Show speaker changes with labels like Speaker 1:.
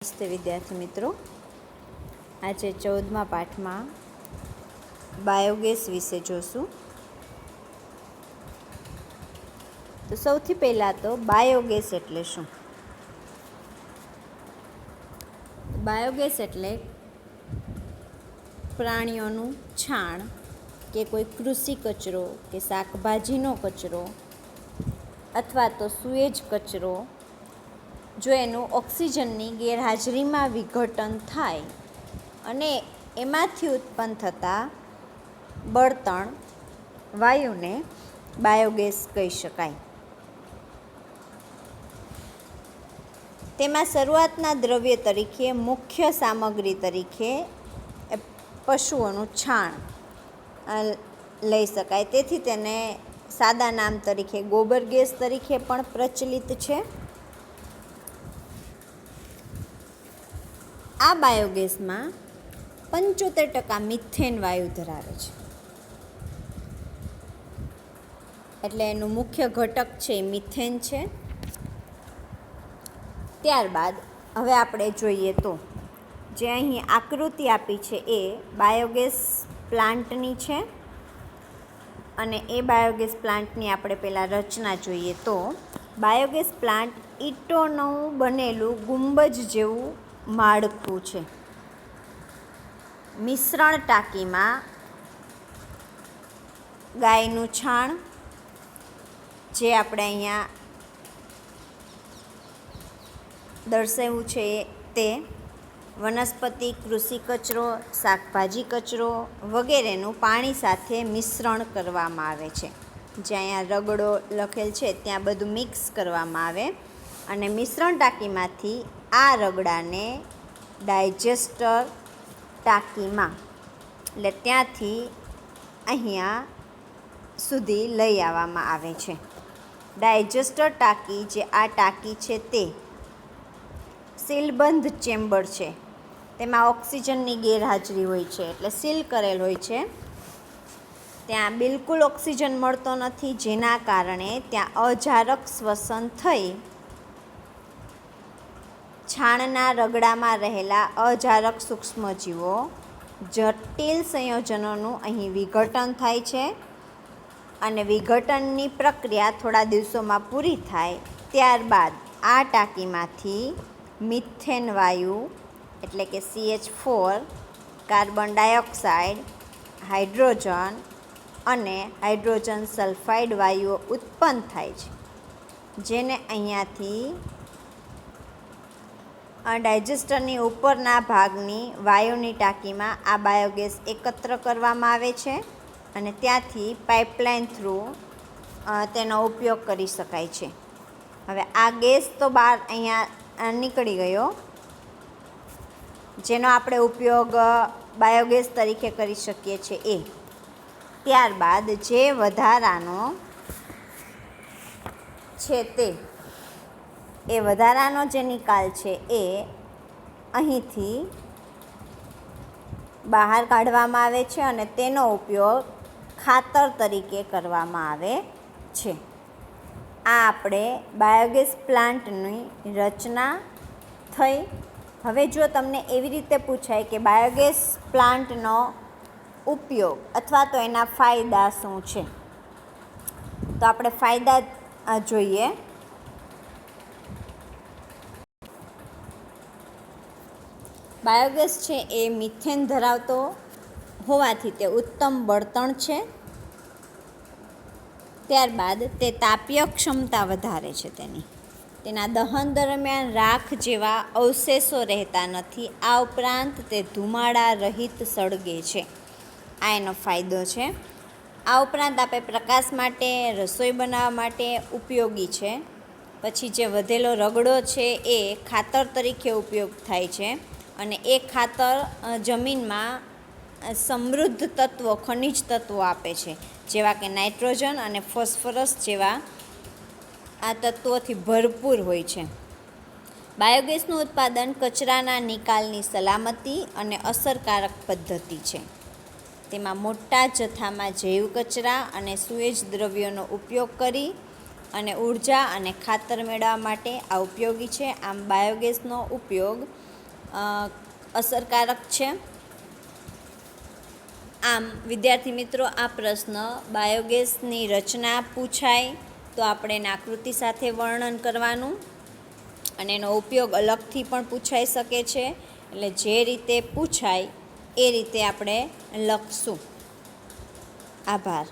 Speaker 1: નમસ્તે વિદ્યાર્થી મિત્રો, આજે 14મા પાઠમાં બાયોગેસ વિશે જોશું. તો સૌથી પહેલાં તો બાયોગેસ એટલે શું? બાયોગેસ એટલે પ્રાણીઓનું છાણ કે કોઈ કૃષિ કચરો કે શાકભાજીનો કચરો અથવા તો સુએજ કચરો, જો એનું ઓક્સિજનની ગેરહાજરીમાં વિઘટન થાય અને એમાંથી ઉત્પન્ન થતા બળતણ વાયુને બાયોગેસ કહી શકાય. તેમાં શરૂઆતના દ્રવ્ય તરીકે મુખ્ય સામગ્રી તરીકે પશુઓનું છાણ લઈ શકાય. તેથી તેને સાદા નામ તરીકે ગોબર ગેસ તરીકે પણ પ્રચલિત છે. આ બાયોગેસમાં 75% મિથેન વાયુ ધરાવે છે, એટલે એનું મુખ્ય ઘટક છે મિથેન છે. ત્યારબાદ હવે આપણે જોઈએ તો જે અહીં આકૃતિ આપી છે એ બાયોગેસ પ્લાન્ટની છે, અને એ બાયોગેસ પ્લાન્ટની આપણે પહેલાં રચના જોઈએ તો બાયોગેસ પ્લાન્ટ ઈંટોનું બનેલું ગુંબજ જેવું માળખું છે. મિશ્રણ ટાંકીમાં ગાયનું છાણ, જે આપણે અહીંયા દર્શાવ્યું છે તે, વનસ્પતિ કૃષિ કચરો, શાકભાજી કચરો વગેરેનું પાણી સાથે મિશ્રણ કરવામાં આવે છે. જે અહીંયા રગડો લખેલ છે ત્યાં બધું મિક્સ કરવામાં આવે, અને મિશ્રણ ટાંકીમાંથી આ રગડાને ડાયજેસ્ટર ટાંકીમાં, એટલે ત્યાંથી અહીંયા સુધી લઈ આવવામાં આવે છે. ડાયજેસ્ટર ટાંકી, જે આ ટાંકી છે તે સીલબંધ ચેમ્બર છે. તેમાં ઓક્સિજનની ગેરહાજરી હોય છે, એટલે સીલ કરેલ હોય છે. ત્યાં બિલકુલ ઓક્સિજન મળતો નથી, જેના કારણે ત્યાં અજારક શ્વસન થઈ છાણના રગડામાં રહેલા અજારક સૂક્ષ્મજીવો જટિલ સંયોજનોનું અહીં વિઘટન થાય છે, અને વિઘટનની પ્રક્રિયા થોડા દિવસોમાં પૂરી થાય ત્યારબાદ આ ટાંકીમાંથી મિથેન વાયુ એટલે કે CH4, કાર્બન ડાયોક્સાઇડ, હાઇડ્રોજન અને હાઇડ્રોજન સલ્ફાઇડ વાયુઓ ઉત્પન્ન થાય છે, જેને અહીંયાથી ડાયજેસ્ટરની ઉપરના ભાગની વાયુની ટાંકીમાં આ બાયોગેસ એકત્ર કરવામાં આવે છે, અને ત્યાંથી પાઇપલાઇન થ્રુ તેનો ઉપયોગ કરી શકાય છે. હવે આ ગેસ તો બહાર અહીંયા નીકળી ગયો, જેનો આપણે ઉપયોગ બાયોગેસ તરીકે કરી શકીએ છીએ એ. ત્યારબાદ જે વધારાનો છે તે, એ વધારાનો જે નિકાલ છે એ અહીંથી બહાર કાઢવામાં આવે છે, અને તેનો ઉપયોગ ખાતર તરીકે કરવામાં આવે છે. આ આપણે બાયોગેસ પ્લાન્ટની રચના થઈ. હવે જો તમને એવી રીતે પૂછાય કે બાયોગેસ પ્લાન્ટનો ઉપયોગ અથવા તો એના ફાયદા શું છે, તો આપણે ફાયદા જોઈએ. બાયોગેસ છે એ મિથેન ધરાવતો હોવાથી તે ઉત્તમ બળતણ છે. ત્યારબાદ તે તાપીય ક્ષમતા વધારે છે. તેના દહન દરમિયાન રાખ જેવા અવશેષો રહેતા નથી. આ ઉપરાંત તે ધુમાડા રહિત સળગે છે. આ એનો ફાયદો છે. આ ઉપરાંત આપણે પ્રકાશ માટે, રસોઈ બનાવવા માટે ઉપયોગી છે. પછી જે વધેલો રગડો છે એ ખાતર તરીકે ઉપયોગ થાય છે, અને એ ખાતર જમીનમાં સમૃદ્ધ તત્વો, ખનિજ તત્વો આપે છે, જેવા કે નાઇટ્રોજન અને ફોસ્ફરસ જેવા આ તત્વોથી ભરપૂર હોય છે. બાયોગેસનું ઉત્પાદન કચરાના નિકાલની સલામતી અને અસરકારક પદ્ધતિ છે. તેમાં મોટા જથ્થામાં જૈવ કચરા અને સુએજ દ્રવ્યોનો ઉપયોગ કરી અને ઉર્જા અને ખાતર મેળવવા માટે આ ઉપયોગી છે. આમ બાયોગેસનો ઉપયોગ અસરકારક છે. આમ વિદ્યાર્થી મિત્રો, આ પ્રશ્ન બાયોગેસની રચના પૂછાય તો આપણે એના આકૃતિ સાથે વર્ણન કરવાનું, અને એનો ઉપયોગ અલગથી પણ પૂછાઈ શકે છે. એટલે જે રીતે પૂછાય એ રીતે આપણે લખશું. આભાર.